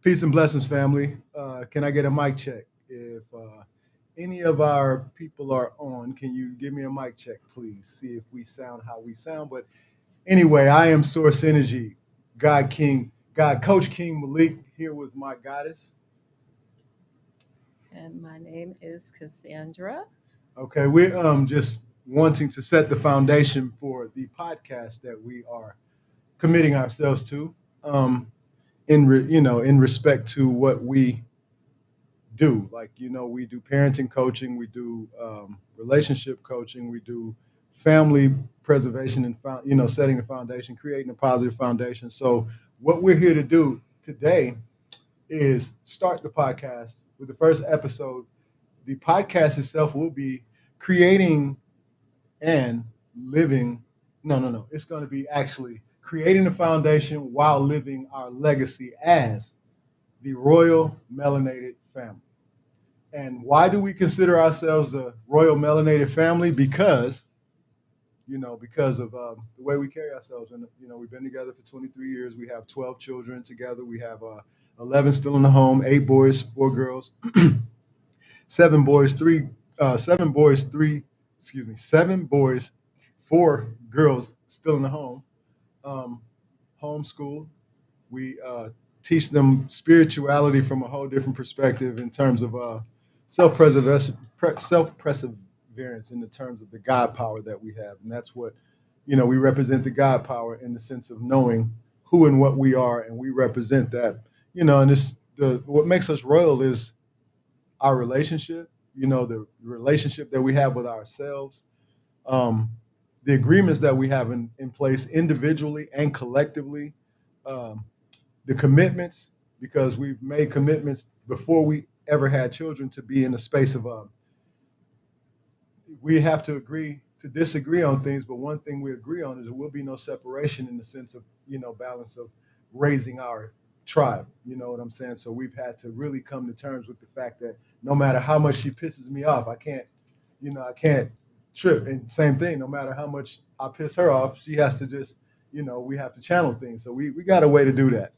Peace and blessings, family. Can I get a mic check? If any of our people are on, can you give me a mic check, please? See if we sound how we sound. But anyway, I am Source Energy, God King, God Coach King Malik here with my goddess. And my name is Cassandra. Okay, we're just wanting to set the foundation for the podcast that we are committing ourselves to, in respect to what we do. Like, we do parenting coaching, we do relationship coaching, we do family preservation and, setting the foundation, creating a positive foundation. So, what we're here to do today is start the podcast with the first episode. The podcast itself will be creating and living. No, no, no. It's going to be actually creating the foundation while living our legacy as the Royal Melanated Family. And why do we consider ourselves a royal melanated family? Because of the way we carry ourselves. And, we've been together for 23 years. We have 12 children together. We have 11 still in the home, 8 boys, 4 girls, 7 boys, 4 girls still in the home, um, homeschool. We teach them spirituality from a whole different perspective in terms of self-preservation, self-perseverance in the terms of the God power that we have, and that's what we represent the God power in the sense of knowing who and what we are, and we represent that. And this the what makes us royal is our relationship. The relationship that we have with ourselves, um, the agreements that we have in place individually and collectively. Um, the commitments, because we've made commitments before we ever had children to be in a space of we have to agree to disagree on things, but one thing we agree on is there will be no separation in the sense of balance of raising our tribe. You know what I'm saying? So we've had to really come to terms with the fact that no matter how much she pisses me off, I can't trip. And same thing, no matter how much I piss her off, she has to just we have to channel things. So we got a way to do that.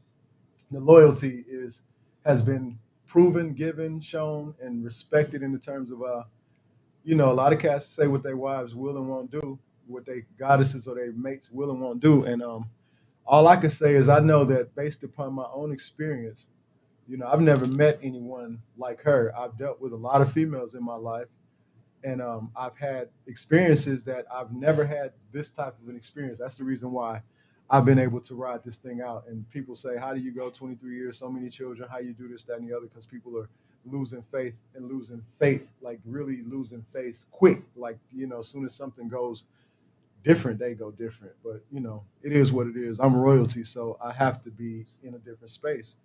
The loyalty has been proven, given, shown, and respected in the terms of a lot of cats say what their wives will and won't do, what they goddesses or their mates will and won't do, and all I can say is I know that based upon my own experience, I've never met anyone like her. I've dealt with a lot of females in my life, and I've had experiences that I've never had this type of an experience. That's the reason why I've been able to ride this thing out. And people say, "How do you go 23 years, so many children? How you do this, that, and the other?" Because people are losing faith and losing faith, like really losing faith quick. Like as soon as something goes different, they go different. But it is what it is. I'm royalty, so I have to be in a different space.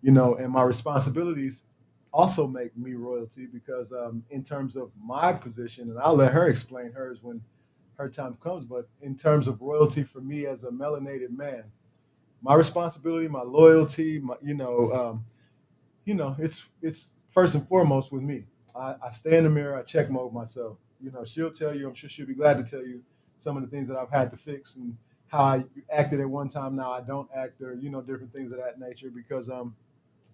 And my responsibilities also make me royalty because in terms of my position, and I'll let her explain hers when her time comes. But in terms of royalty for me as a melanated man, my responsibility, my loyalty, it's first and foremost with me. I stay in the mirror, I check mode myself. She'll tell you, I'm sure she'll be glad to tell you some of the things that I've had to fix and how I acted at one time. Now I don't act, or different things of that nature, because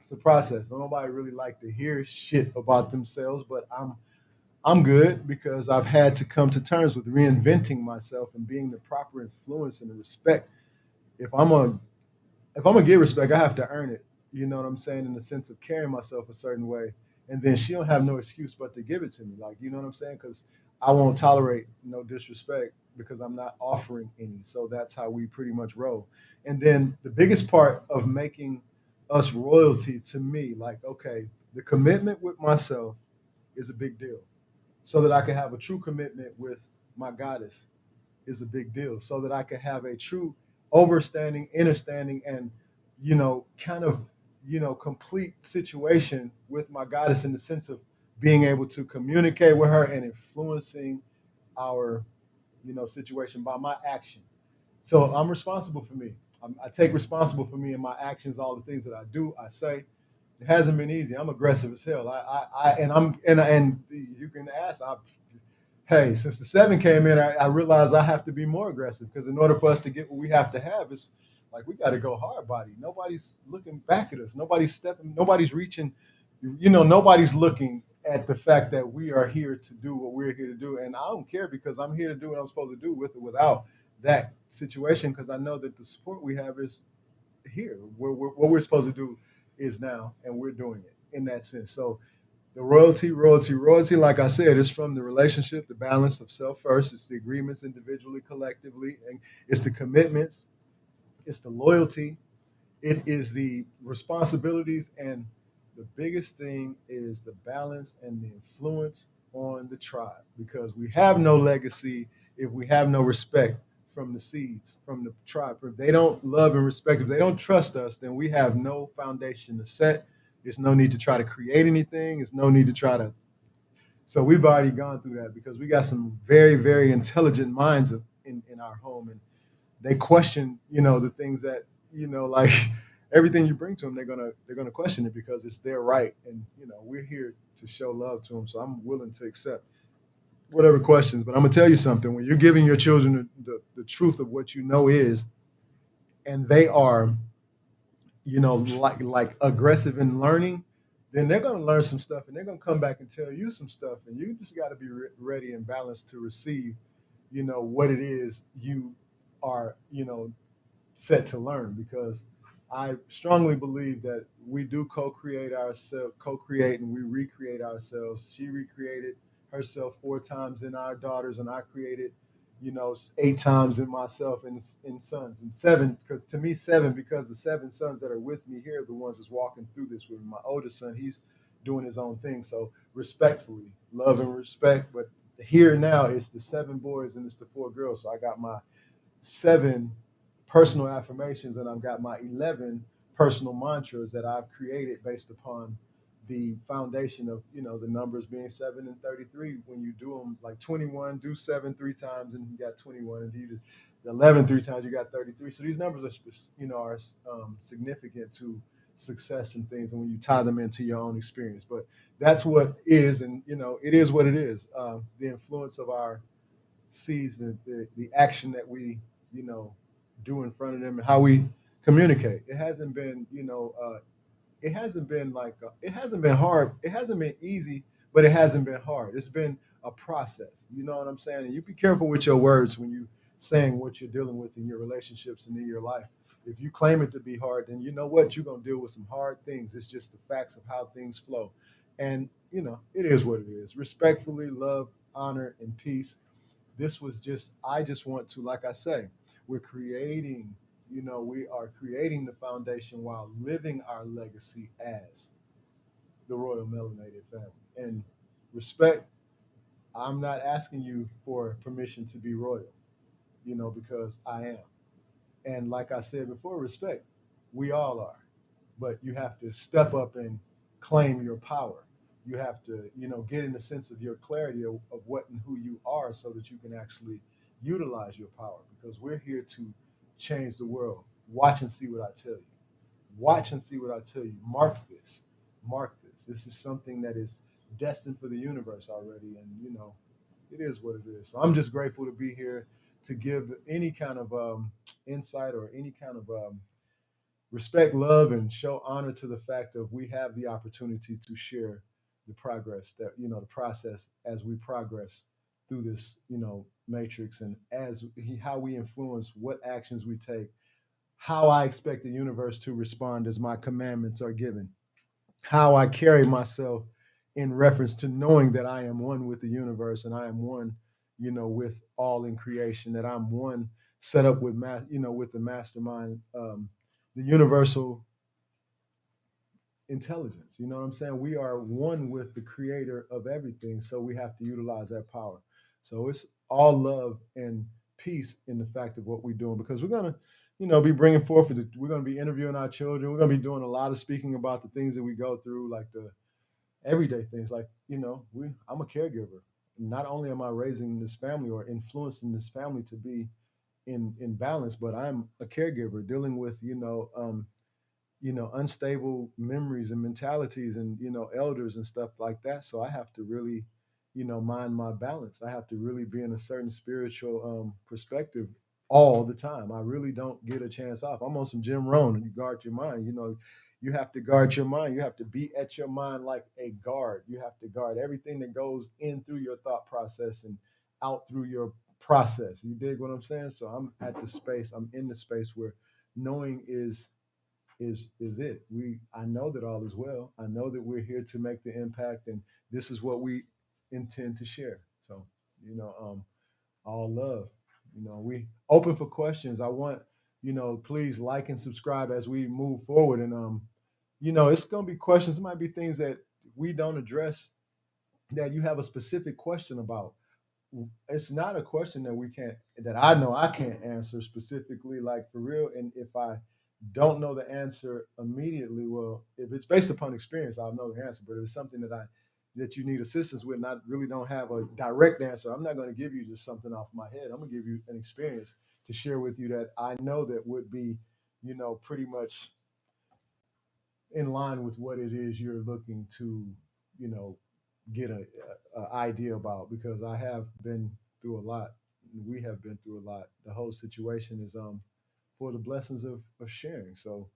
it's a process. Nobody really like to hear shit about themselves, but I'm good because I've had to come to terms with reinventing myself and being the proper influence and the respect. If I'm a if I'm gonna get respect, I have to earn it. You know what I'm saying? In the sense of carrying myself a certain way, and then she don't have no excuse but to give it to me. Like, you know what I'm saying? Because I won't tolerate no disrespect because I'm not offering any. So that's how we pretty much roll. And then the biggest part of making us royalty to me, like, okay, the commitment with myself is a big deal. So that I can have a true commitment with my goddess is a big deal, so that I can have a true overstanding, understanding, and kind of complete situation with my goddess in the sense of being able to communicate with her and influencing our situation by my action. So I'm responsible for me. I take responsible for me and my actions, all the things that I do, I say. It hasn't been easy. I'm aggressive as hell. And you can ask. Hey, since the 7 came in, I realized I have to be more aggressive because in order for us to get what we have to have is Like we got to go hard body. Nobody's looking back at us. Nobody's stepping. Nobody's reaching. Nobody's looking at the fact that we are here to do what we're here to do. And I don't care because I'm here to do what I'm supposed to do with or without that situation because I know that the support we have is here. What we're supposed to do is now, and we're doing it in that sense. So the royalty, like I said, is from the relationship, the balance of self first. It's the agreements individually, collectively, and it's the commitments, it's the loyalty, it is the responsibilities, and the biggest thing is the balance and the influence on the tribe because we have no legacy if we have no respect from the seeds, from the tribe. If they don't love and respect, if they don't trust us, then we have no foundation to set. There's no need to try to create anything. There's no need to try to. So we've already gone through that because we got some very, very intelligent minds in our home, and they question, the things that, like everything you bring to them, they're gonna question it because it's their right, and we're here to show love to them. So I'm willing to accept whatever questions. But I'm gonna tell you something: when you're giving your children the truth of what you know is, and they are, like aggressive in learning, then they're gonna learn some stuff, and they're gonna come back and tell you some stuff, and you just got to be ready and balanced to receive, what it is you are, set to learn because I strongly believe that we do co-create and we recreate ourselves. She recreated herself 4 times in our daughters, and I created, 8 times in myself and in sons, and seven because to me seven because the 7 sons that are with me here are the ones that's walking through this with me. My oldest son, he's doing his own thing. So respectfully, love and respect, but here now it's the 7 boys and it's the 4 girls. So I got my 7 personal affirmations, and I've got my 11 personal mantras that I've created based upon the foundation of the numbers being 7 and 33. When you do them like 21, do 7 3 times, and you got 21, and do the 11 3 times, you got 33. So these numbers are significant to success and things, and when you tie them into your own experience. But that's what is, and it is what it is. The influence of our sees the action that we you know do in front of them and how we communicate. It hasn't been it hasn't been like it hasn't been hard. It hasn't been easy, but it hasn't been hard. It's been a process. You know what I'm saying? And you be careful with your words when you saying what you're dealing with in your relationships and in your life. If you claim it to be hard, then you know what you're gonna deal with some hard things. It's just the facts of how things flow, and it is what it is. Respectfully, love, honor, and peace. This was just I just want to, like I say, we're creating, we are creating the foundation while living our legacy as the Royal Melanated Family. And respect, I'm not asking you for permission to be royal, because I am. And like I said before, respect, we all are. But you have to step up and claim your power. You have to, get in the sense of your clarity of what and who you are so that you can actually utilize your power because we're here to change the world. Watch and see what I tell you. Watch and see what I tell you. Mark this. Mark this. This is something that is destined for the universe already. And, it is what it is. So I'm just grateful to be here to give any kind of insight or any kind of respect, love, and show honor to the fact of we have the opportunity to share the progress that the process as we progress through this matrix, and how we influence what actions we take, how I expect the universe to respond as my commandments are given, how I carry myself in reference to knowing that I am one with the universe and I am one, with all in creation, that I'm one set up with with the mastermind, the universal intelligence. You know what I'm saying? We are one with the creator of everything. So we have to utilize that power. So it's all love and peace in the fact of what we're doing because we're going to, be bringing forth, we're going to be interviewing our children. We're going to be doing a lot of speaking about the things that we go through, like the everyday things. Like, I'm a caregiver. Not only am I raising this family or influencing this family to be in balance, but I'm a caregiver dealing with, unstable memories and mentalities and elders and stuff like that. So I have to really mind my balance. I have to really be in a certain spiritual perspective all the time. I really don't get a chance off. I'm on some Jim Rohn. You guard your mind. You have to guard your mind. You have to be at your mind like a guard. You have to guard everything that goes in through your thought process and out through your process. You dig what I'm saying? So I'm at the space. I'm in the space where knowing is it. I know that all is well. I know that we're here to make the impact, and this is what we intend to share. So all love. We open for questions. I want please like and subscribe as we move forward, and it's gonna be questions. It might be things that we don't address that you have a specific question about. It's not a question that we can't that I know I can't answer specifically, like for real. And if I don't know the answer immediately, well, if it's based upon experience, I'll know the answer. But if it's something that you need assistance with, and I really don't have a direct answer, I'm not going to give you just something off my head. I'm going to give you an experience to share with you that I know that would be, pretty much in line with what it is you're looking to, you know, get a idea about, because I have been through a lot. We have been through a lot. The whole situation is for the blessings of sharing. So,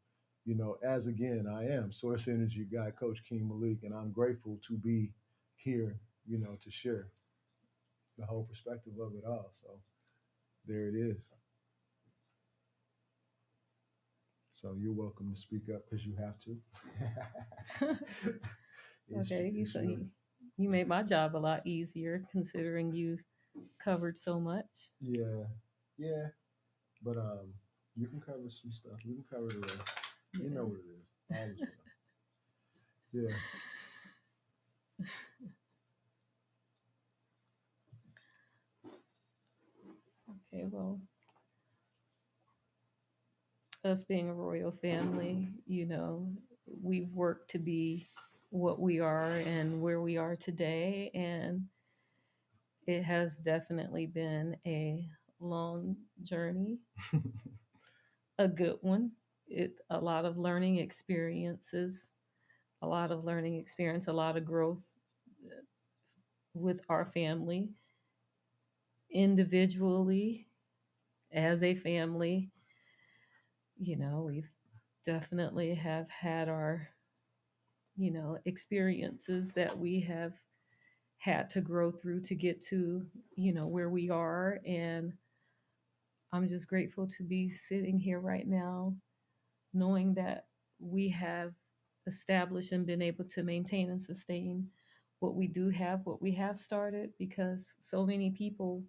as again, I am Source Energy Guy, Coach King Malik, and I'm grateful to be here, to share the whole perspective of it all. So there it is. So you're welcome to speak up because you have to. Okay, you It's so really, you made my job a lot easier considering you covered so much. yeah, yeah. But you can cover some stuff. You can cover the rest. You know Yeah. what it is. Always will. Yeah. Okay, well, us being a royal family, we've worked to be what we are and where we are today. And it has definitely been a long journey, a good one. A lot of learning experiences, a lot of learning experience, a lot of growth with our family, individually, as a family. We've definitely have had our, experiences that we have had to grow through to get to, where we are. And I'm just grateful to be sitting here right now, knowing that we have established and been able to maintain and sustain what we do have, what we have started, because so many people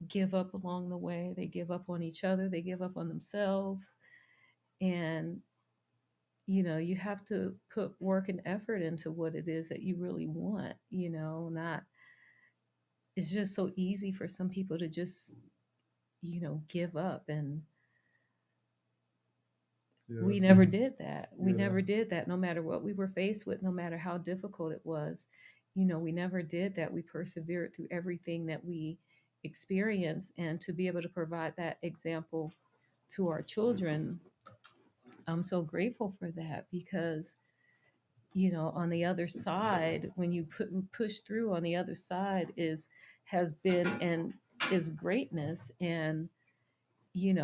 give up along the way. They give up on each other, they give up on themselves. And, you have to put work and effort into what it is that you really want, not, it's just so easy for some people to just, give up. And Yeah. we That's never did that. We yeah. never did that, no matter what we were faced with, no matter how difficult it was. We never did that. We persevered through everything that we experienced. And to be able to provide that example to our children, I'm so grateful for that, because, on the other side, when you push through, on the other side has been and is greatness. And,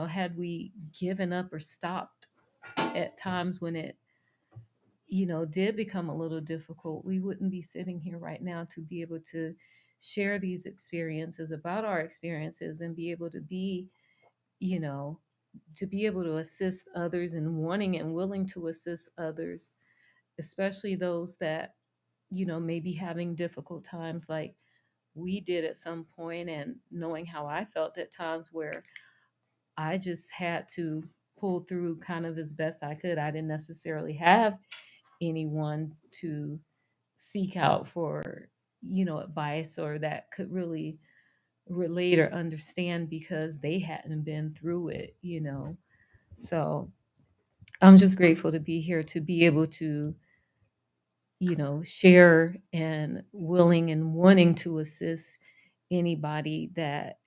had we given up or stopped at times when it, did become a little difficult, we wouldn't be sitting here right now to be able to share these experiences, about our experiences, and be able to be, you know, to be able to assist others and wanting and willing to assist others, especially those that, may be having difficult times like we did at some point. And knowing how I felt at times where I just had to pull through kind of as best I could. I didn't necessarily have anyone to seek out for, advice, or that could really relate or understand, because they hadn't been through it. So I'm just grateful to be here, to be able to, share, and willing and wanting to assist anybody that,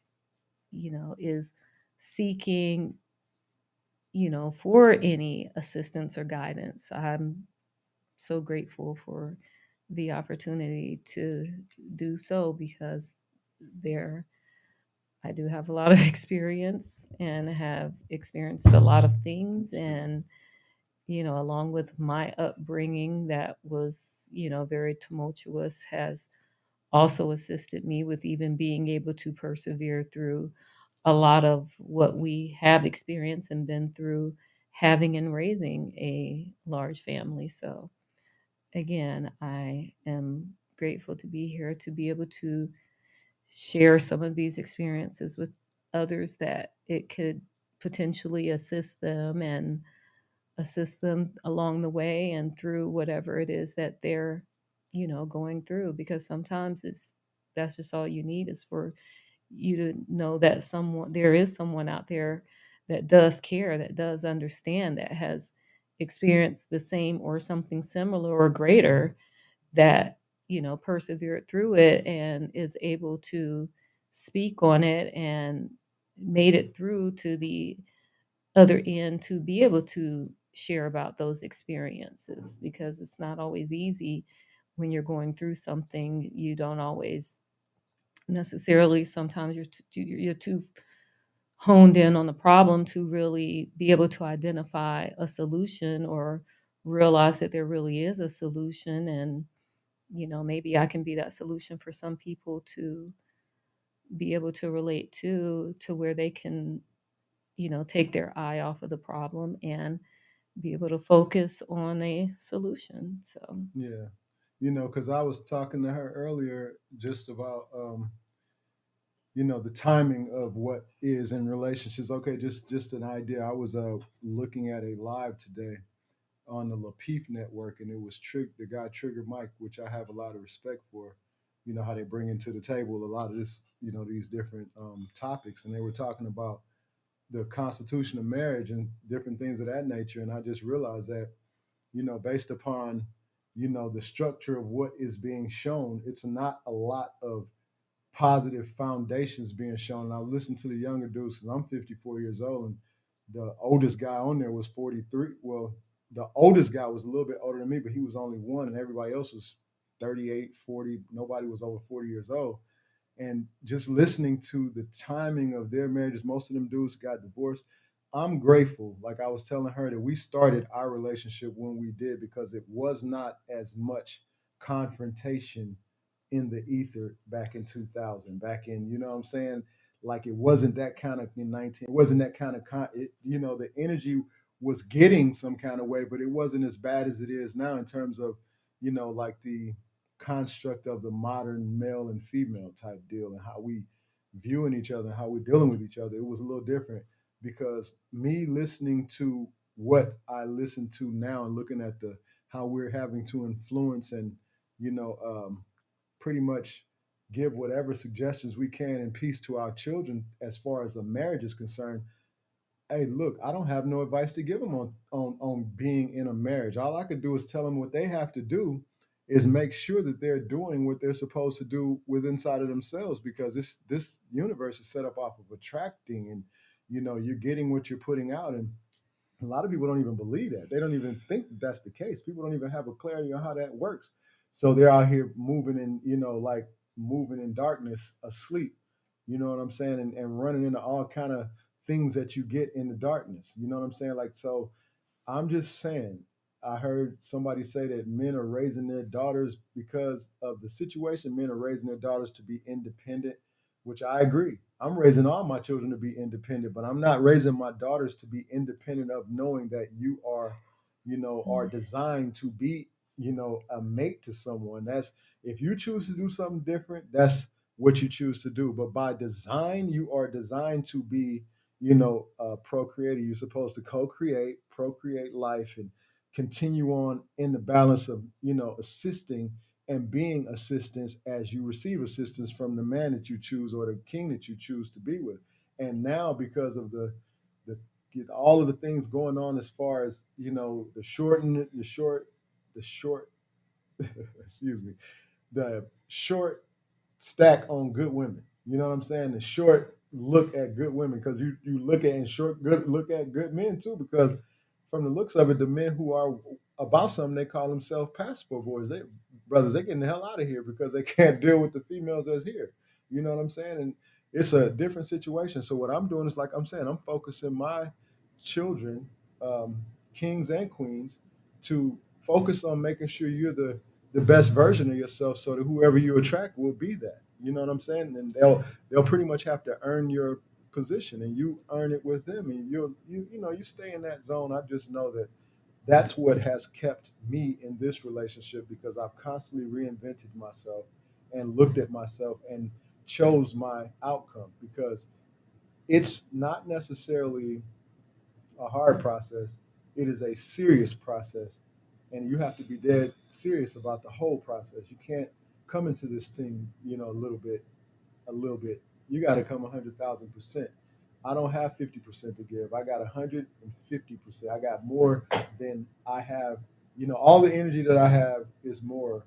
is seeking, for any assistance or guidance. I'm so grateful for the opportunity to do so, because there I do have a lot of experience and have experienced a lot of things. And, along with my upbringing that was, very tumultuous, has also assisted me with even being able to persevere through a lot of what we have experienced and been through having and raising a large family. So, again, I am grateful to be here to be able to share some of these experiences with others that it could potentially assist them along the way and through whatever it is that they're going through, because sometimes that's just all you need is for you to know that there is someone out there that does care, that does understand, that has experienced the same or something similar or greater, that persevered through it and is able to speak on it and made it through to the other end to be able to share about those experiences, because it's not always easy when you're going through something. You don't always necessarily, sometimes you're too honed in on the problem to really be able to identify a solution or realize that there really is a solution. And maybe I can be that solution for some people to be able to relate to where they can take their eye off of the problem and be able to focus on a solution. So, Yeah. Because I was talking to her earlier just about, the timing of what is in relationships. Okay, just an idea. I was looking at a live today on the Lapeef network, and it was the guy Trigger Mike, which I have a lot of respect for. You know how they bring into the table a lot of this, these different topics, and they were talking about the constitution of marriage and different things of that nature. And I just realized that, based upon, the structure of what is being shown, it's not a lot of positive foundations being shown. And I listened to the younger dudes because I'm 54 years old, and the oldest guy on there was 43. Well, the oldest guy was a little bit older than me, but he was only one, and everybody else was 38, 40. Nobody was over 40 years old. And just listening to the timing of their marriages, most of them dudes got divorced. I'm grateful, like I was telling her, that we started our relationship when we did, because it was not as much confrontation in the ether back in 2000, back in, what I'm saying? Like it wasn't that kind of in 19, it wasn't that kind of, the energy was getting some kind of way, but it wasn't as bad as it is now in terms of, like the construct of the modern male and female type deal and how we viewing each other and how we're dealing with each other. It was a little different because me listening to what I listen to now and looking at the how we're having to influence and you know pretty much give whatever suggestions we can in peace to our children as far as a marriage is concerned. Hey, look, I don't have no advice to give them on being in a marriage. All I could do is tell them what they have to do is make sure that they're doing what they're supposed to do with inside of themselves, because this universe is set up off of attracting, and you're getting what you're putting out. And a lot of people don't even believe that. They don't even think that's the case. People don't even have a clarity on how that works. So they're out here moving in, like moving in darkness, asleep. You know what I'm saying? And running into all kind of things that you get in the darkness. You know what I'm saying? Like, so I'm just saying, I heard somebody say that men are raising their daughters because of the situation. Men are raising their daughters to be independent, which I agree. I'm raising all my children to be independent, but I'm not raising my daughters to be independent of knowing that you are, are mm, designed to be, a mate to someone. That's if you choose to do something different, that's what you choose to do. But by design, you are designed to be procreator. You're supposed to co-create, procreate life, and continue on in the balance of assisting and being assistance as you receive assistance from the man that you choose or the king that you choose to be with. And now, because of the all of the things going on as far as the short and the short excuse me, the short stack on good women. You know what I'm saying? The short look at good women, because you look at and short good look at good men too, because from the looks of it, the men who are about something, they call themselves passport boys. They brothers, they getting the hell out of here because they can't deal with the females that's here. You know what I'm saying? And it's a different situation. So what I'm doing is, like I'm saying, I'm focusing my children, um, kings and queens, to focus on making sure you're the best version of yourself, so that whoever you attract will be that. You know what I'm saying? And they'll pretty much have to earn your position, and you earn it with them, and you stay in that zone. I just know that that's what has kept me in this relationship, because I've constantly reinvented myself and looked at myself and chose my outcome, because it's not necessarily a hard process. It is a serious process, and you have to be dead serious about the whole process. You can't come into this thing, a little bit. You got to come 100,000%. I don't have 50% to give. I got 150%. I got more than I have. All the energy that I have is more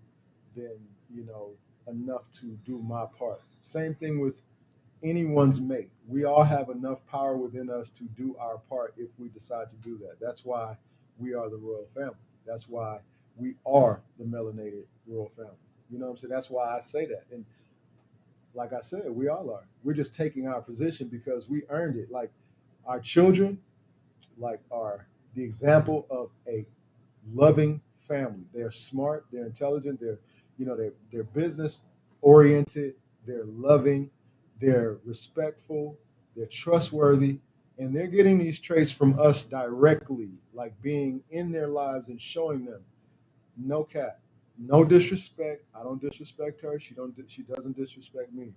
than you know enough to do my part. Same thing with anyone's mate. We all have enough power within us to do our part if we decide to do that. That's why we are the royal family. That's why we are the melanated royal family. You know what I'm saying? That's why I say that. And like I said, we all are. We're just taking our position because we earned it. Like our children, are the example of a loving family. They're smart, they're intelligent, they're business oriented, they're loving, they're respectful, they're trustworthy, and they're getting these traits from us directly, like being in their lives and showing them no cap, no disrespect. I don't disrespect her. She doesn't disrespect me.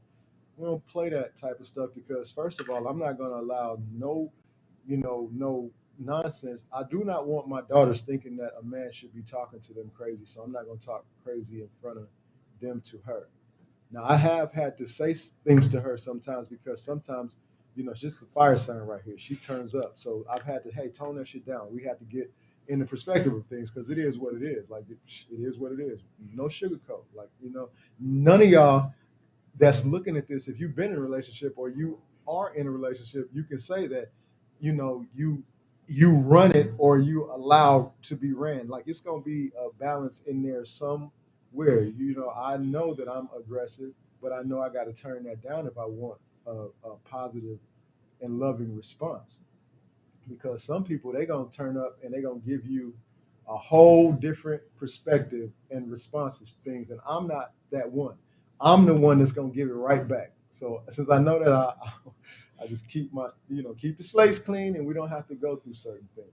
We don't play that type of stuff because, first of all, I'm not going to allow no nonsense. I do not want my daughters thinking that a man should be talking to them crazy, so I'm not going to talk crazy in front of them to her. Now, I have had to say things to her sometimes, because sometimes, it's just a fire sign right here. She turns up. So I've had to, hey, tone that shit down. We had to get in the perspective of things, because it is what it is. Like, it is what it is. No sugarcoat. Like, none of y'all that's looking at this, if you've been in a relationship or you are in a relationship, you can say that, you run it or you allow to be ran. Like, it's gonna be a balance in there somewhere. I know that I'm aggressive, but I know I got to turn that down if I want a positive and loving response. Because some people, they gonna turn up and they gonna give you a whole different perspective and responses to things, and I'm not that one. I'm the one that's gonna give it right back. So since I know that, I just keep the slates clean, and we don't have to go through certain things.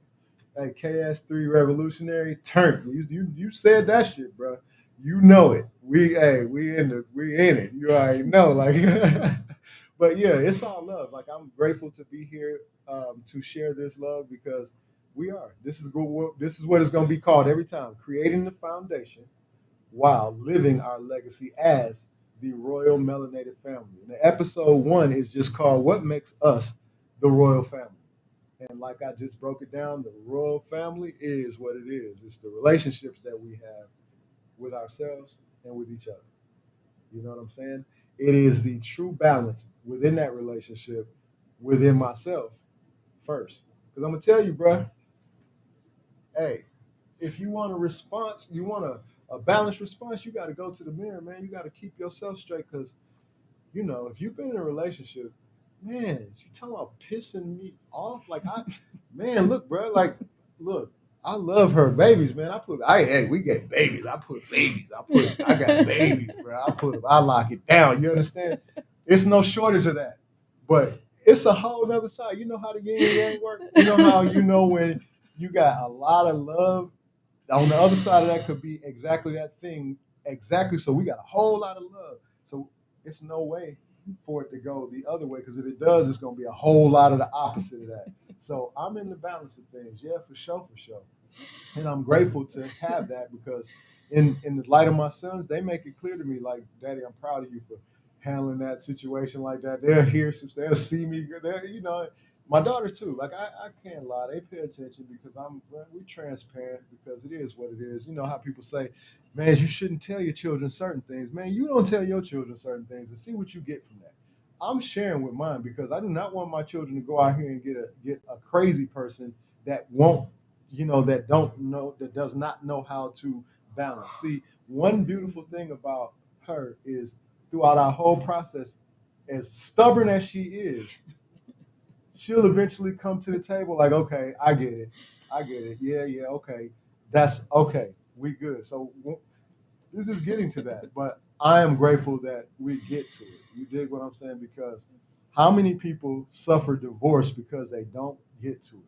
Hey, KS3 Revolutionary, turn. You said that shit, bro. You know it. We in it. You already know, like. But yeah, it's all love. Like, I'm grateful to be here, to share this love, because we are. This is what it's going to be called every time: creating the foundation while living our legacy as the Royal Melanated Family. And the episode 1 is just called "What Makes Us the Royal Family." And like I just broke it down, the royal family is what it is. It's the relationships that we have with ourselves and with each other. You know what I'm saying? It is the true balance within that relationship, within myself first. Because I'm gonna tell you, bro, hey, if you want a response, you want a balanced response, you got to go to the mirror, man. You got to keep yourself straight, because if you've been in a relationship, man, you talking about pissing me off? Like, man, look, bro, like, look, I love her babies, man. Hey, we get babies. I put babies. I got babies, bro. I lock it down. You understand? It's no shortage of that, but it's a whole nother side. You know how the yin and yang work. You know how when you got a lot of love, on the other side of that could be exactly that thing. Exactly. So we got a whole lot of love. So it's no way for it to go the other way, because if it does, it's going to be a whole lot of the opposite of that. So I'm in the balance of things. Yeah, for sure, for sure. And I'm grateful to have that, because in the light of my sons, they make it clear to me, like, Daddy, I'm proud of you for handling that situation like that. They'll hear, they'll see me. My daughters too. Like, I can't lie. They pay attention, because we're transparent, because it is what it is. You know how people say, man, you shouldn't tell your children certain things. Man, you don't tell your children certain things, and see what you get from that. I'm sharing with mine, because I do not want my children to go out here and get a crazy person that won't, that does not know how to balance. See, one beautiful thing about her is, throughout our whole process, as stubborn as she is, she'll eventually come to the table like, okay, I get it. I get it. Yeah, yeah, okay. That's okay. We good. So we're just getting to that. But I am grateful that we get to it. You dig what I'm saying? Because how many people suffer divorce because they don't get to it?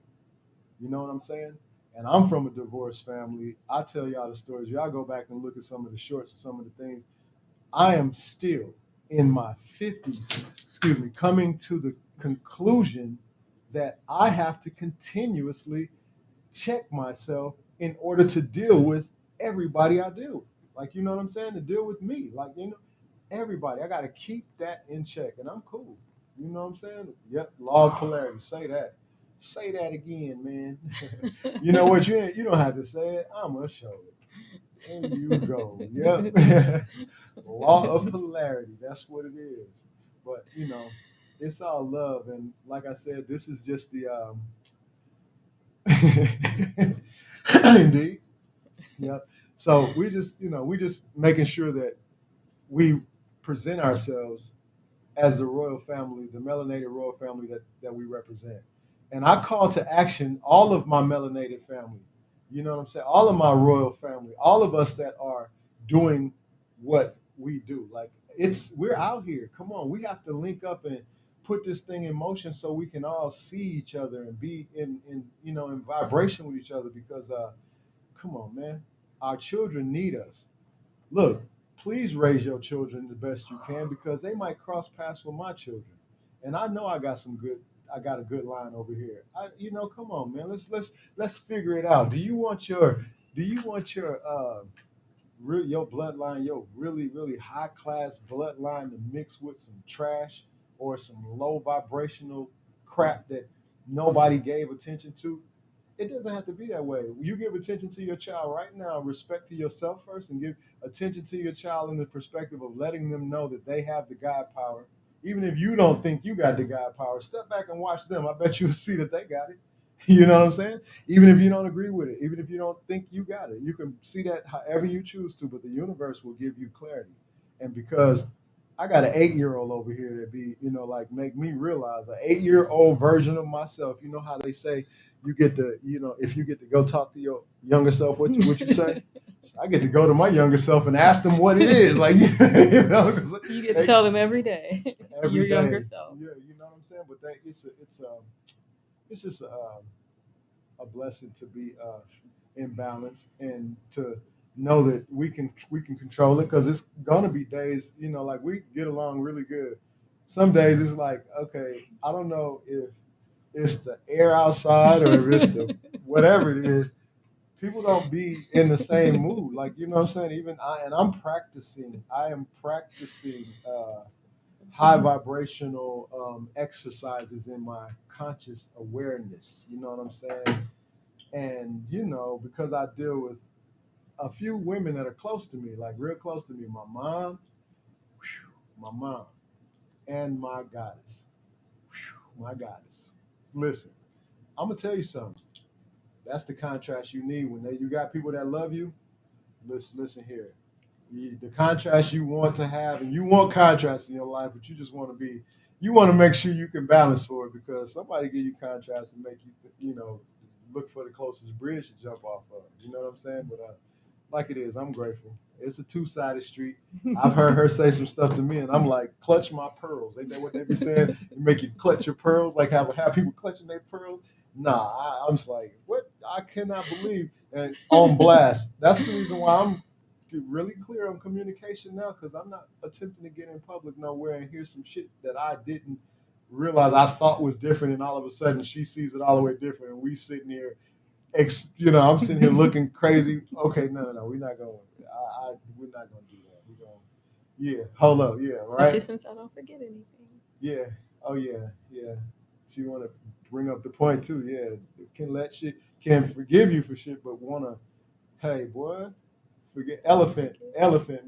You know what I'm saying? And I'm from a divorced family. I tell y'all the stories. Y'all go back and look at some of the shorts and some of the things. I am still in my 50s, excuse me, coming to the conclusion that I have to continuously check myself in order to deal with everybody I deal with. Like, you know what I'm saying? To deal with me. Like, everybody. I got to keep that in check, and I'm cool. You know what I'm saying? Yep, law of polarity. Say that. Say that again, man. You know what? You don't have to say it. I'm going to show it. There you go. Yep. Law of polarity. That's what it is. But, it's all love. And like I said, this is just the indeed. Yep. So we just making sure that we present ourselves as the royal family, the melanated royal family that we represent. And I call to action all of my melanated family. You know what I'm saying? All of my royal family, all of us that are doing what we do. Like we're out here. Come on, we have to link up and put this thing in motion so we can all see each other and be in vibration with each other because come on, man. Our children need us. Look, please raise your children the best you can because they might cross paths with my children. And I know I got a good line over here. Come on, man. Let's figure it out. Do you want your bloodline, your really, really high class bloodline to mix with some trash or some low vibrational crap that nobody gave attention to? It doesn't have to be that way. You give attention to your child right now, respect to yourself first, and give attention to your child in the perspective of letting them know that they have the God power. Even if you don't think you got the God power, step back and watch them. I bet you'll see that they got it. You know what I'm saying? Even if you don't agree with it, even if you don't think you got it, you can see that however you choose to, but the universe will give you clarity. And because I got an 8-year-old over here that like make me realize an 8-year-old version of myself. You know how they say you get to, if you get to go talk to your younger self, what you say? I get to go to my younger self and ask them what it is. Like, 'cause You get to tell them every day, every your day. younger self. Yeah, you know what I'm saying? But it's just a blessing to be in balance and to know that we can control it because it's gonna be days, like we get along really good. Some days it's like, okay, I don't know if it's the air outside or if it's the whatever it is. People don't be in the same mood. Like, you know what I'm saying? Even I am practicing high vibrational exercises in my conscious awareness. You know what I'm saying? And because I deal with a few women that are close to me, like real close to me, my mom, and my goddess. Listen, I'm gonna tell you something. That's the contrast you need when you got people that love you. Listen here. The contrast you want to have, and you want contrast in your life, but you want to make sure you can balance for it because somebody give you contrast and make you look for the closest bridge to jump off of. You know what I'm saying? But like it is, I'm grateful. It's a two-sided street. I've heard her say some stuff to me, and I'm like, clutch my pearls. Ain't that what they be saying? You make you clutch your pearls, like have people clutching their pearls. Nah, I'm just like, what? I cannot believe and on blast. That's the reason why I'm really clear on communication now because I'm not attempting to get in public nowhere and hear some shit that I didn't realize I thought was different, and all of a sudden she sees it all the way different, and we sitting here I'm sitting here looking crazy. Okay, no, we're not going. We're not going to do that. We're going. Yeah, hold up. Yeah, Especially right. since I don't forget anything. Yeah. Oh yeah, yeah. She want to bring up the point too. Yeah, can forgive you for shit, but want to. Hey, boy, forget elephant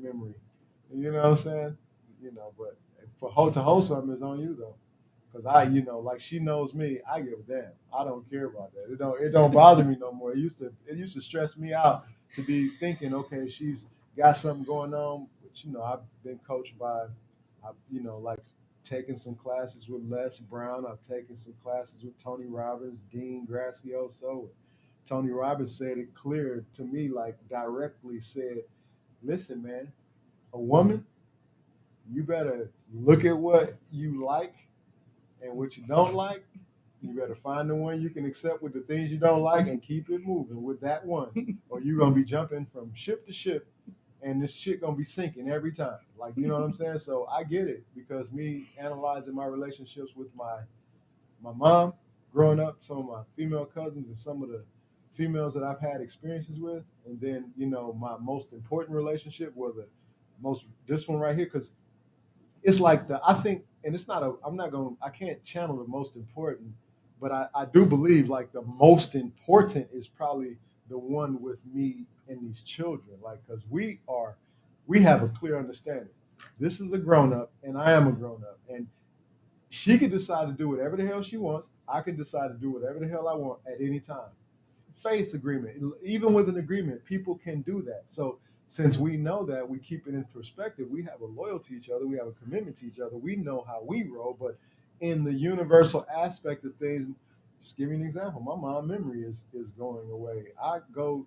memory. You know what I'm saying? But to hold something is on you though. Cause like she knows me, I give a damn. I don't care about that. It don't bother me no more. It used to stress me out to be thinking, okay, she's got something going on. But I've been coached by, like taken some classes with Les Brown. I've taken some classes with Tony Robbins, Dean Gracioso. Tony Robbins said it clear to me, like directly said, listen, man, a woman, you better look at what you like and what you don't like. You better find the one you can accept with the things you don't like and keep it moving with that one. Or you're gonna be jumping from ship to ship and this shit gonna be sinking every time. Like, you know what I'm saying? So I get it because me analyzing my relationships with my mom growing up, some of my female cousins and some of the females that I've had experiences with, and then, my most important relationship were the most this one right here, because it's like I think, and it's not a, I'm not going, I can't channel the most important, but I do believe like the most important is probably the one with me and these children, like, because we have a clear understanding. This is a grown up, and I am a grown up, and she can decide to do whatever the hell she wants. I can decide to do whatever the hell I want at any time. Face agreement. Even with an agreement, people can do that. So since we know that, we keep it in perspective. We have a loyalty to each other. We have a commitment to each other. We know how we roll. But in the universal aspect of things, just give you an example. My mom memory is going away. I go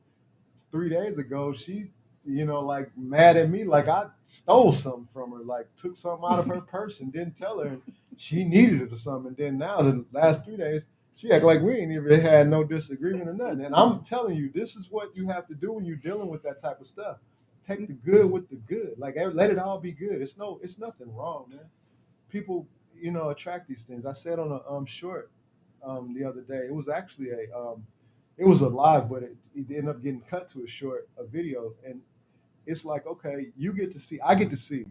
3 days ago, she, like mad at me, like I stole something from her, like took something out of her purse and didn't tell her, and she needed it or something. And then now the last 3 days, she act like we ain't even had no disagreement or nothing. And I'm telling you, this is what you have to do when you're dealing with that type of stuff. Take the good with the good. Like let it all be good. It's nothing wrong, man. People, attract these things. I said on a short the other day. It was actually it was a live, but it ended up getting cut to a video. And it's like, okay, I get to see.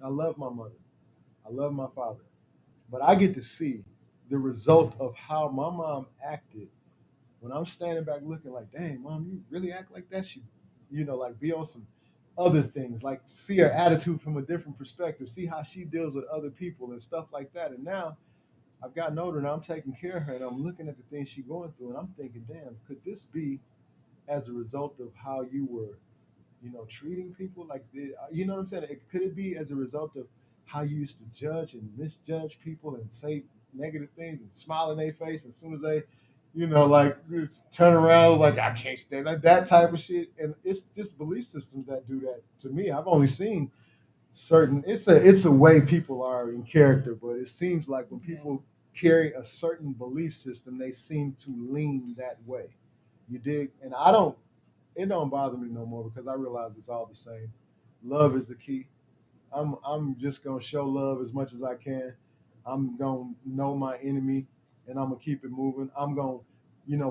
I love my mother. I love my father, but I get to see the result of how my mom acted when I'm standing back looking like, dang, mom, you really act like that? She, like be on some other things, like see her attitude from a different perspective, see how she deals with other people and stuff like that. And now I've gotten older and I'm taking care of her and I'm looking at the things she's going through and I'm thinking, damn, could this be as a result of how you were, treating people like this? You know what I'm saying? Could it be as a result of how you used to judge and misjudge people and say negative things and smile in their face as soon as they, like just turn around like I can't stand that type of shit. And it's just belief systems that do that to me. I've only seen certain, it's a way people are in character, but it seems like when Okay. people carry a certain belief system, they seem to lean that way. You dig? And it don't bother me no more because I realize it's all the same. Love is the key. I'm just gonna show love as much as I can. I'm gonna know my enemy, and I'm gonna keep it moving. I'm gonna,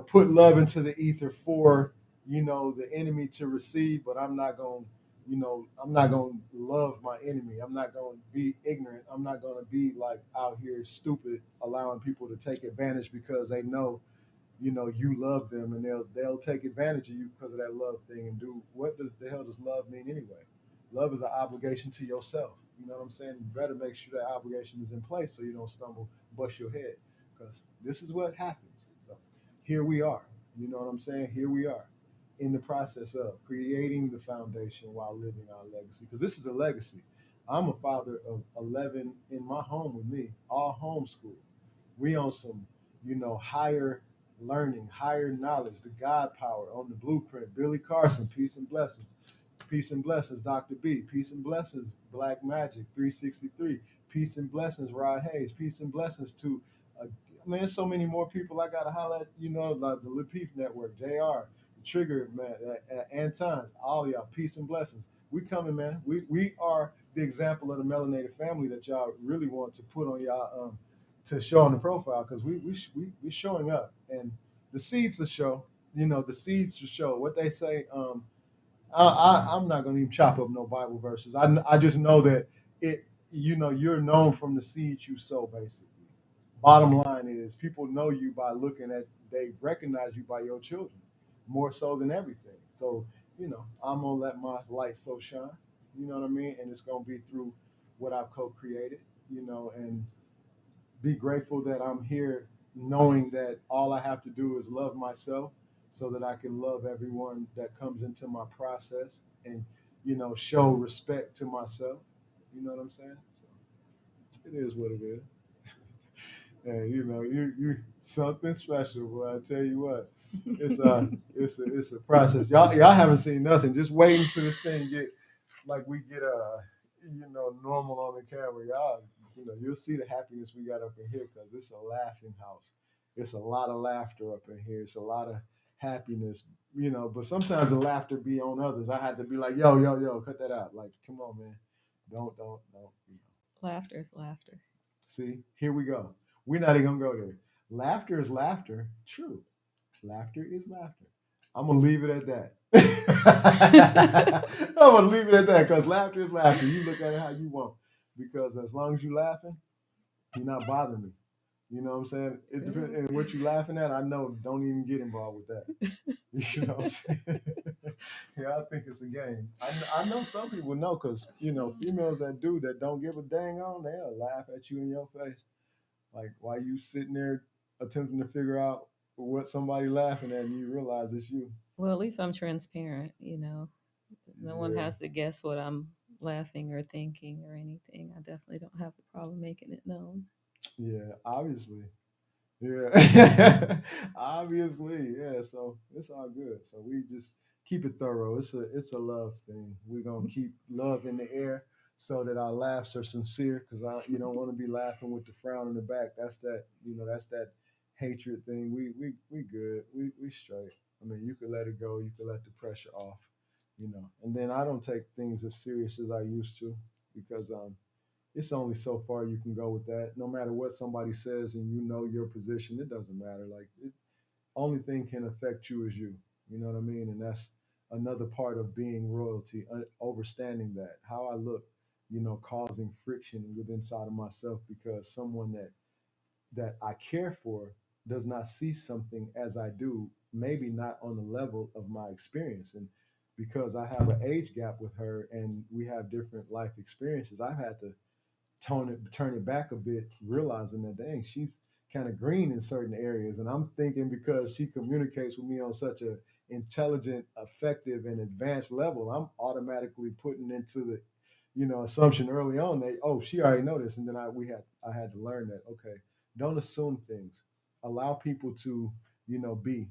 put love into the ether for, the enemy to receive, but I'm not gonna love my enemy. I'm not gonna be ignorant. I'm not gonna be like out here stupid, allowing people to take advantage because they know, you love them, and they'll take advantage of you because of that love thing. And do what does the hell does love mean anyway? Love is an obligation to yourself. You know what I'm saying? You better make sure that obligation is in place so you don't stumble, bust your head, because this is what happens. So here we are. You know what I'm saying? Here we are in the process of creating the foundation while living our legacy, because this is a legacy. I'm a father of 11 in my home with me, all homeschooled. We on some, higher learning, higher knowledge, the God power on the blueprint. Billy Carson, peace and blessings. Peace and blessings, Dr. B. Peace and blessings, Black Magic 363. Peace and blessings, Rod Hayes. Peace and blessings to, man, so many more people I got to holler at, like the Lapeef Network, JR, the Trigger, man, Anton, all y'all, peace and blessings. We coming, man. We are the example of the melanated family that y'all really want to put on y'all to show on the profile, because we showing up, and the seeds to show. The seeds to show. What they say. I'm not going to even chop up no Bible verses. I just know that it. You're known from the seeds you sow. Basically, bottom line is people know you by looking at. They recognize you by your children more so than everything. So I'm gonna let my light so shine. You know what I mean? And it's gonna be through what I've co-created. And be grateful that I'm here, knowing that all I have to do is love myself so that I can love everyone that comes into my process, and show respect to myself. You know what I'm saying? So, It is what it is. And you something special, boy. I tell you what, it's a process. Y'all haven't seen nothing. Just waiting till this thing get like we get normal on the camera. Y'all, you'll see the happiness we got up in here because it's a laughing house. It's a lot of laughter up in here. It's a lot of happiness. But sometimes the laughter be on others. I had to be like, yo, yo, yo, cut that out. Like, come on, man. Don't. Laughter is laughter. See, here we go. We're not even gonna go there. Laughter is laughter. True. Laughter is laughter. I'm gonna leave it at that. I'm gonna leave it at that because laughter is laughter. You look at it how you want. Because as long as you're laughing, you're not bothering me. You know what I'm saying? It depends. And what you laughing at, I know. Don't even get involved with that. You know what I'm saying? Yeah, I think it's a game. I know some people know because females that do that don't give a dang on, they'll laugh at you in your face. Like while you sitting there attempting to figure out what somebody laughing at, and you realize it's you. Well, at least I'm transparent, you know. No one Yeah, has to guess what I'm laughing or thinking or anything. I definitely don't have a problem making it known. yeah, obviously. Yeah, obviously, yeah. So it's all good. So we just keep it thorough. It's a love thing. We're gonna keep love in the air so that our laughs are sincere. Because you don't want to be laughing with the frown in the back. That's that hatred thing. We good. We straight. I mean, you could let it go. You could let the pressure off. And then I don't take things as serious as I used to because it's only so far you can go with that. No matter what somebody says and you know your position, it doesn't matter. Like only thing can affect you is you. You know what I mean? And that's another part of being royalty, understanding that how I look, causing friction within inside of myself because someone that I care for does not see something as I do, maybe not on the level of my experience. And because I have an age gap with her and we have different life experiences, I've had to turn it back a bit, realizing that dang, she's kind of green in certain areas. And I'm thinking because she communicates with me on such a intelligent, effective, and advanced level, I'm automatically putting into the, assumption early on that she already know this. And then I had to learn that don't assume things. Allow people to, be.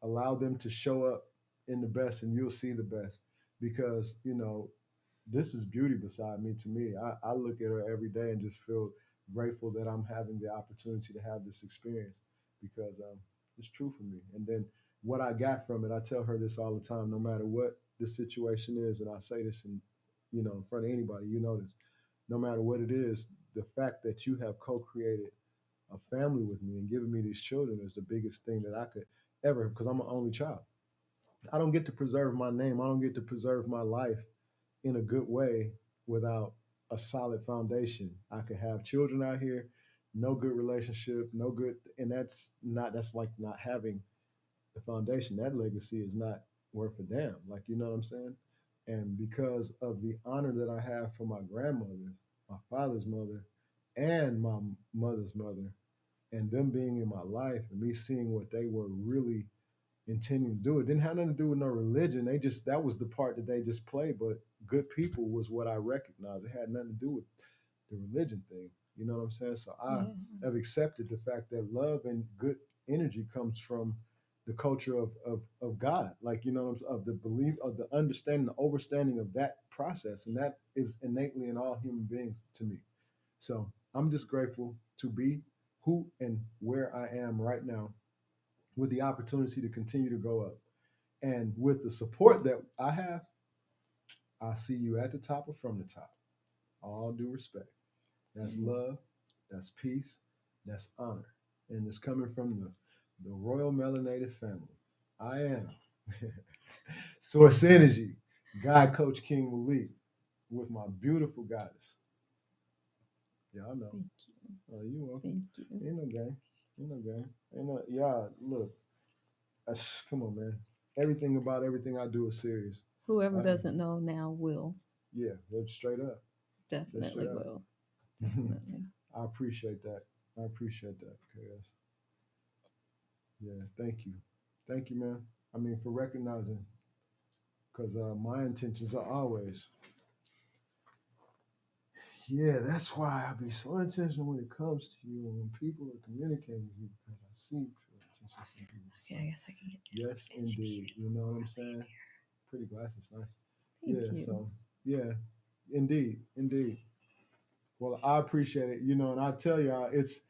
Allow them to show up in the best and you'll see the best. Because, this is beauty beside me to me. I look at her every day and just feel grateful that I'm having the opportunity to have this experience because it's true for me. And then what I got from it, I tell her this all the time, no matter what the situation is, and I say this in front of anybody, this, no matter what it is, the fact that you have co-created a family with me and given me these children is the biggest thing that I could ever, because I'm an only child. I don't get to preserve my name. I don't get to preserve my life in a good way without a solid foundation. I could have children out here, no good relationship, no good, and that's like not having the foundation. That legacy is not worth a damn. Like you know what I'm saying? And because of the honor that I have for my grandmother, my father's mother, and my mother's mother, and them being in my life and me seeing what they were really intending to do. It didn't have nothing to do with no religion. They just that was the part that they just played. But good people was what I recognized. It had nothing to do with the religion thing. You know what I'm saying? So I Yeah. have accepted the fact that love and good energy comes from the culture of God. Like, of the belief, of the understanding, the overstanding of that process. And that is innately in all human beings to me. So I'm just grateful to be who and where I am right now with the opportunity to continue to go up. And with the support that I have, I see you at the top or from the top. All due respect. That's Yeah. love, that's peace, that's honor. And it's coming from the Royal Melanated Family. I am Source Energy, God Coach King Malik, with my beautiful goddess. Y'all know. Thank you. Oh, you welcome. Thank you. Ain't no game. Ain't no game. Ain't no, y'all, look, come on, man. Everything about everything I do is serious. Whoever Uh, doesn't know now will. yeah, that's straight up. That's Definitely straight up. will. Definitely. I appreciate that. I appreciate that, Chaos. Yeah, thank you. Thank you, man. I mean, for recognizing, because my intentions are always, yeah, that's why I be so intentional when it comes to you and when people are communicating with you because I see pure intention in some people. Okay, So I guess I can get yes, indeed. educated You know what I'm more, saying? maybe. Pretty glasses, nice. Thank Yeah, you. so yeah, indeed, indeed. Well, I appreciate it. And I tell you, it's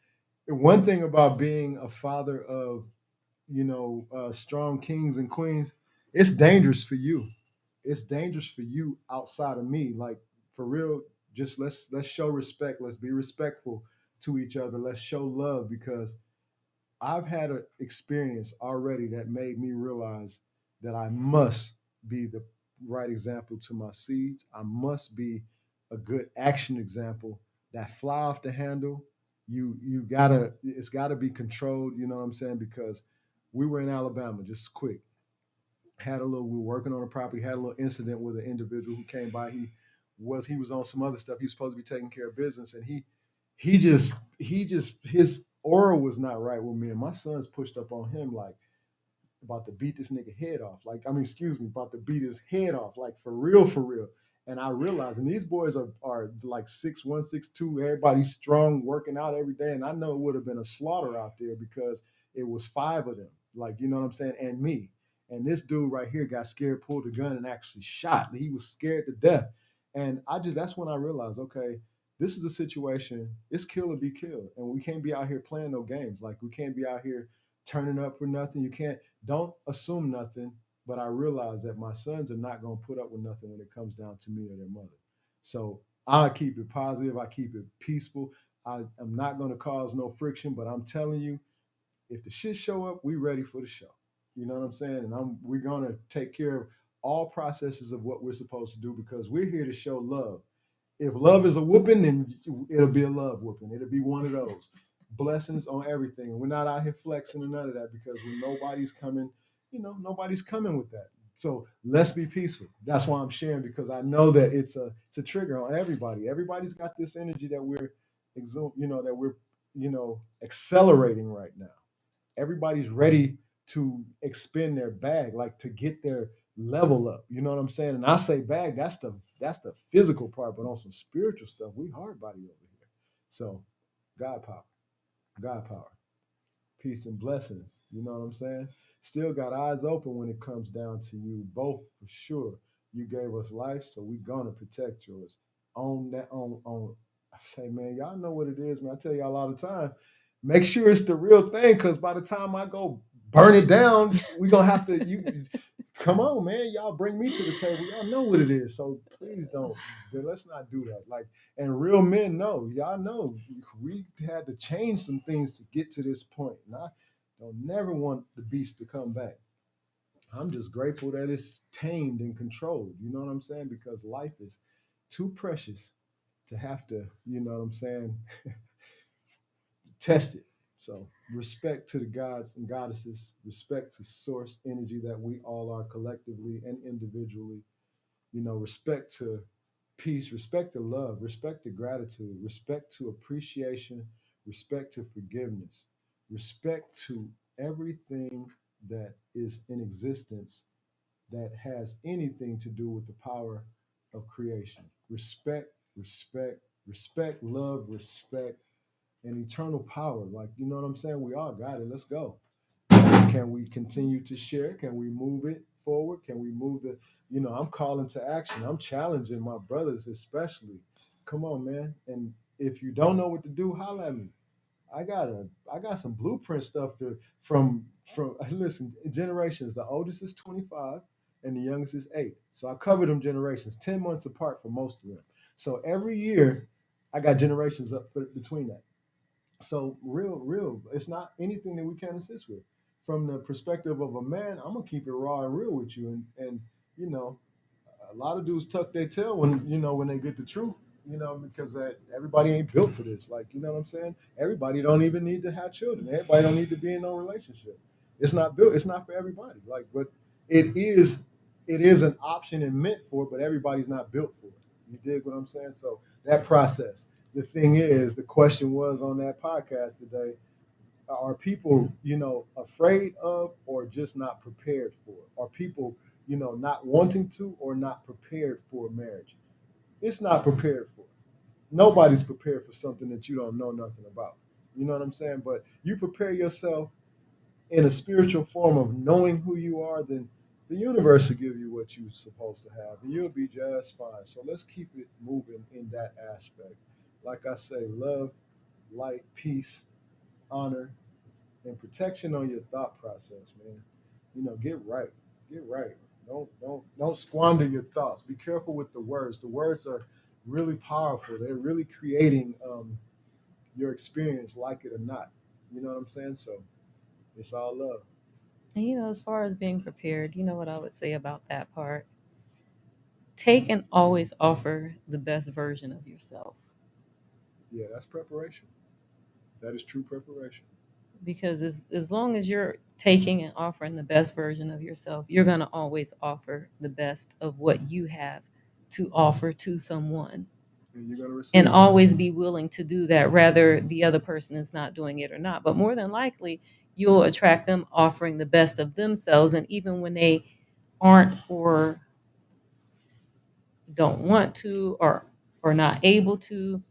one thing about being a father of, strong kings and queens. It's dangerous for you. It's dangerous for you outside of me. Like for real, just let's show respect. Let's be respectful to each other. Let's show love because I've had an experience already that made me realize that I must be the right example to my seeds. I must be a good action example. That fly off the handle, you gotta it's gotta be controlled, you know what I'm saying? Because we were in Alabama, just quick. We were working on a property, had a little incident with an individual who came by. He was on some other stuff. He was supposed to be taking care of business and he just his aura was not right with me. And my sons pushed up on him like about to beat this nigga head off. Like, I mean, excuse me, about to beat his head off, like for real, for real. And I realized, and these boys are like 6'1", 6'2", everybody's strong, working out every day. And I know it would have been a slaughter out there because it was five of them, like, you know what I'm saying, and me. And this dude right here got scared, pulled a gun, and actually shot. He was scared to death. And that's when I realized, okay, this is a situation, it's kill or be killed. And we can't be out here playing no games. Like, we can't be out here turning up for nothing. You can't, don't assume nothing, but I realize that my sons are not going to put up with nothing when it comes down to me or their mother. So I keep it positive. I keep it peaceful. I'm not going to cause no friction, but I'm telling you, if the shit show up, we ready for the show. You know what I'm saying? And we're going to take care of all processes of what we're supposed to do because we're here to show love. If love is a whooping, then it'll be a love whooping. It'll be one of those blessings on everything. And we're not out here flexing or none of that because when nobody's coming, nobody's coming with that. So let's be peaceful. That's why I'm sharing because I know that it's a trigger on everybody. Everybody's got this energy that we're accelerating right now. Everybody's ready to expend their bag, like to get their level up. You know what I'm saying? And I say bag, that's the physical part, but on some spiritual stuff, we hard body over here. So God power, God power, peace and blessings. You know what I'm saying? Still got eyes open when it comes down to you both for sure. You gave us life, so we gonna protect yours. On that on I say, man, y'all know what it is, man. I tell y'all all the time. Make sure it's the real thing, because by the time I go burn it down, we gonna have to you come on, man. Y'all bring me to the table. Y'all know what it is. So please don't. Let's not do that. Like, and real men know. Y'all know we had to change some things to get to this point. And I don't never want the beast to come back. I'm just grateful that it's tamed and controlled. You know what I'm saying? Because life is too precious to have to, you know what I'm saying, test it. So respect to the gods and goddesses, respect to source energy that we all are collectively and individually. Respect to peace, respect to love, respect to gratitude, respect to appreciation, respect to forgiveness, respect to everything that is in existence that has anything to do with the power of creation. Respect, respect, respect, love, respect, and eternal power. Like, you know what I'm saying? We all got it. Let's go. Can we continue to share? Can we move it forward? Can we move I'm calling to action. I'm challenging my brothers, especially. Come on, man. And if you don't know what to do, holla at me. I got some blueprint stuff from listen, generations. The oldest is 25 and the youngest is 8. So I covered them generations, 10 months apart for most of them. So every year I got generations up between that. So real, it's not anything that we can't assist with. From the perspective of a man, I'm gonna keep it raw and real with you. And you know, a lot of dudes tuck their tail when they get the truth. Because everybody ain't built for this. Like, you know what I'm saying? Everybody don't even need to have children. Everybody don't need to be in no relationship. It's not built. It's not for everybody. Like, but it is. It is an option and meant for, but everybody's not built for it. You dig what I'm saying? So that process. The thing is, the question was on that podcast today: are people, afraid of, or just not prepared for? Are people, not wanting to or not prepared for marriage? It's not prepared for. Nobody's prepared for something that you don't know nothing about. You know what I'm saying? But you prepare yourself in a spiritual form of knowing who you are, then the universe will give you what you're supposed to have, and you'll be just fine. So let's keep it moving in that aspect. Like I say, love, light, peace, honor, and protection on your thought process, man. Get right. Get right. Don't squander your thoughts. Be careful with the words. The words are really powerful. They're really creating your experience, like it or not. You know what I'm saying? So it's all love. And as far as being prepared, what I would say about that part? Take and always offer the best version of yourself. Yeah, that's preparation. That is true preparation. Because as long as you're taking and offering the best version of yourself, you're going to always offer the best of what you have to offer to someone, And you're gonna and receive that. always be willing to do that, whether the other person is not doing it or not. But more than likely, you'll attract them offering the best of themselves. And even when they aren't, or don't want to, or not able to,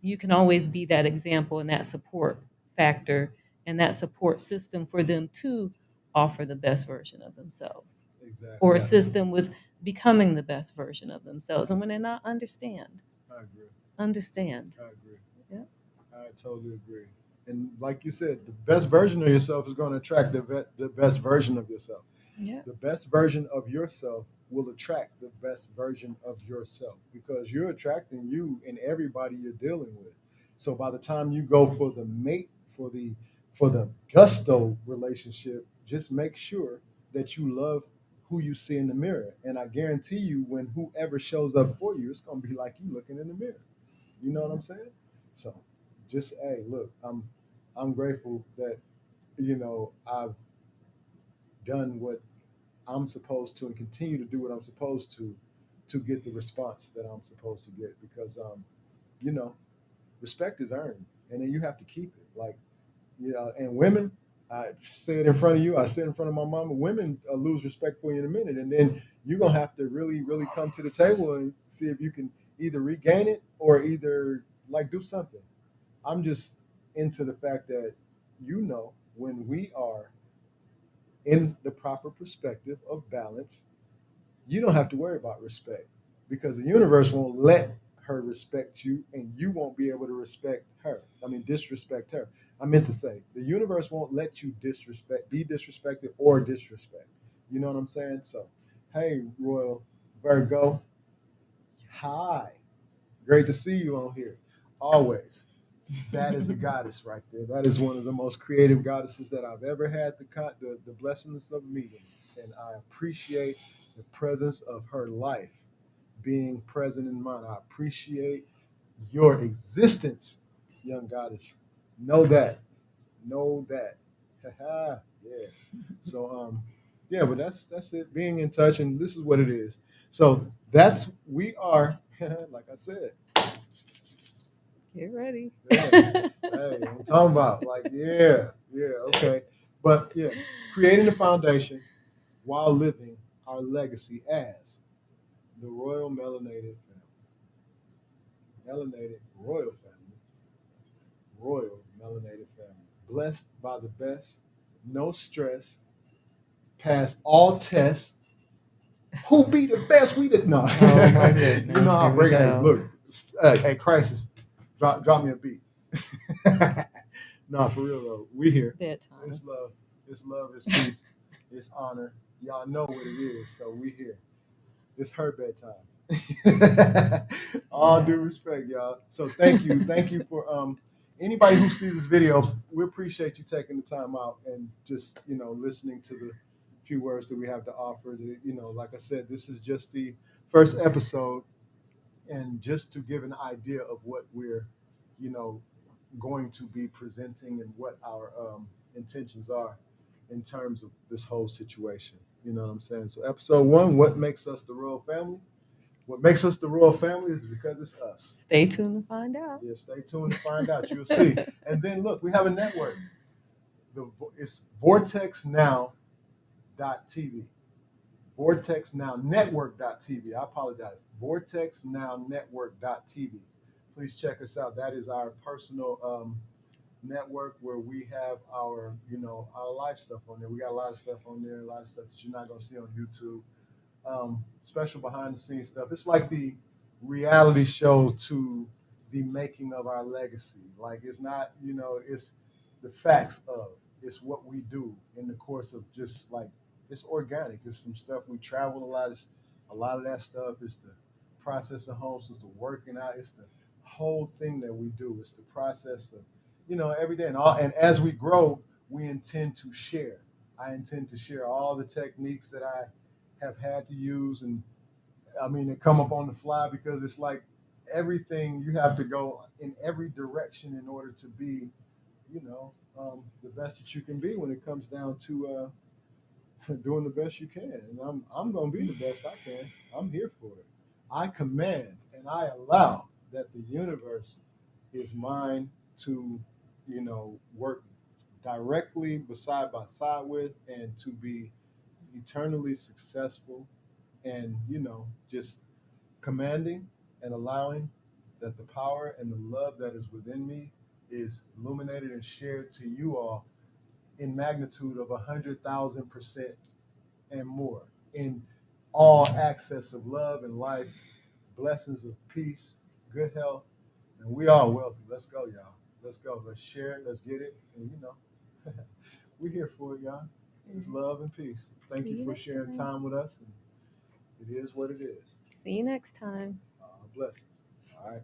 you can always be that example and that support factor and that support system for them to offer the best version of themselves, or Exactly. assist them with becoming the best version of themselves. And when they're not, I agree. understand. I agree. Yeah. I totally agree. And like you said, the best version of yourself is going to attract the best version of yourself. Yeah. The best version of yourself will attract the best version of yourself because you're attracting you and everybody you're dealing with. So by the time you go for the mate, for the gusto relationship, just make sure that you love who you see in the mirror. And I guarantee you, when whoever shows up for you, it's going to be like you looking in the mirror. You know what I'm saying? So just, hey, look, I'm grateful that I've done what I'm supposed to and continue to do what I'm supposed to get the response that I'm supposed to get because you know respect is earned and then you have to keep it. Like, and women, I say it in front of you, I say it in front of my mama. Women lose respect for you in a minute, and then you're gonna have to really, really come to the table and see if you can either regain it or either like do something. I'm just into the fact that when we are in the proper perspective of balance, you don't have to worry about respect because the universe won't let her respect you and you won't be able to respect her. I mean, disrespect her. I meant to say, the universe won't let you be disrespected or disrespect. You know what I'm saying? So, hey, Royal Virgo, hi. Great to see you on here. Always. That is a goddess right there. That is one of the most creative goddesses that I've ever had the blessedness of meeting. And I appreciate the presence of her life being present in mine. I appreciate your existence, young goddess. Know that. Know that. Yeah. So yeah, but that's it. Being in touch, and this is what it is. So that's we are, like I said, Get ready. hey, I'm talking about like, yeah, okay. But yeah, creating a foundation while living our legacy as the Royal Melanated Family. Melanated Royal Family. Royal Melanated Family. Blessed by the best, no stress, pass all tests. Who be the best? We did not. Oh my goodness. You know how Here we break. Hey, go. look, hey, crisis. Drop me a beat. No, for real though. We here. Bedtime. It's love. It's love. It's peace. It's honor. Y'all know what it is. So we here. It's her bedtime. All due respect, y'all. So thank you. Thank you for anybody who sees this video. We appreciate you taking the time out and just listening to the few words that we have to offer. Like I said, this is just the first episode, and just to give an idea of what we're you know going to be presenting and what our intentions are in terms of this whole situation. You know what I'm saying? So episode one, what makes us the royal family? What makes us the royal family is because it's us. Stay tuned to find out. Yeah, stay tuned to find out. You'll see. And then look, we have a network. It's VortexNow.tv. VortexNowNetwork.tv. I apologize. VortexNowNetwork.tv. please check us out. That is our personal network where we have our, our life stuff on there. We got a lot of stuff on there, a lot of stuff that you're not gonna see on YouTube. Special behind the scenes stuff. It's like the reality show to the making of our legacy. Like it's not, it's the facts of it's what we do in the course of just like it's organic. It's some stuff we travel a lot. It's a lot of that stuff. It's the process of homes. It's the working out. It's the whole thing that we do. It's the process of, every day. And as we grow, we intend to share. I intend to share all the techniques that I have had to use, and I mean they come up on the fly because it's like everything you have to go in every direction in order to be, the best that you can be when it comes down to doing the best you can. And I'm gonna be the best I can. I'm here for it. I command and I allow that the universe is mine to, work directly beside by side with and to be eternally successful and just commanding and allowing that the power and the love that is within me is illuminated and shared to you all in magnitude of 100,000% and more in all access of love and life, blessings of peace, good health, and we are wealthy. Let's go, y'all. Let's go. Let's share it. Let's get it. And we're here for it, y'all. It's love and peace. Thank See you you for next sharing time. time with us. And it is what it is. See you next time. Blessings. All right.